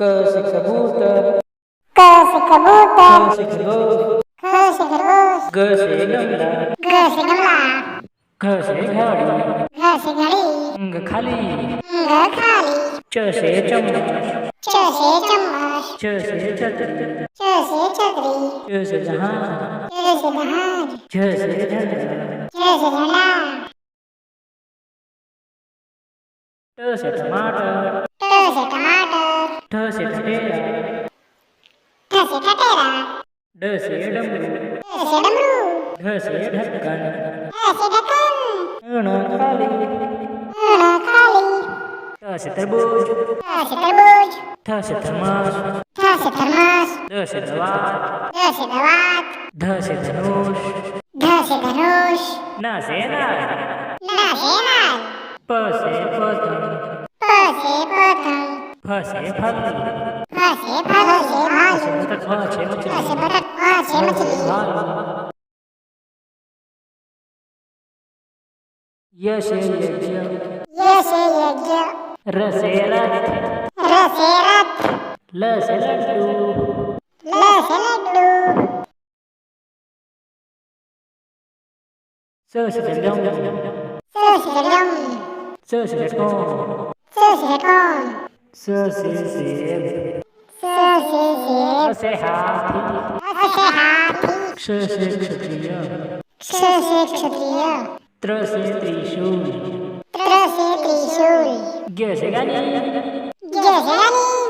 क से कबूतर, क से कबूतर, ख से खरगोश, ख से खरगोश, ग से गमला, ग से गमला, घ से घड़ी, घ से घड़ी, घ खाली, घ खाली, च से चम्मच, च से चम्मच, छ से छतरी, च से छतरी, च से जहाज, च से जहाज, झ से झंडा, झ से झंडा, ट से टमाटर, ट से टमाटर, ठ से ठठेरा, ठ से ठठेरा, ड से डमरू, ढ से डमरू, ढ से ढक्कन, ढ से ढक्कन, ण खाली, ण खाली, त से तरबूज, त से तरबूज, थ से थर्मस, थ से थर्मस, द से दवात, द से दवात, ध से धनुष, ध से धनुष, न से नाग, न से नाग, प से पतंग, प से पतंग, फ से फल, फ से फल, फ से भालू, बतख, फ से फ मछली, से बतख, फ से मछली, भालू, य से यज्ञ, य से यज्ञ, र से रथ, र से रथ, ल से लड्डू, ल से लड्डू, स से सलगम, स से सलगम, स से षटकोण, स से षटकोण, स से सेब, स से सेब, ह से हाथी, ह से हाथी, क्ष से क्षत्रिय, क्ष से क्षत्रिय, त्र से त्रिशूल, त्र से त्रिशूल, ज्ञ से गणी, ज से गणी,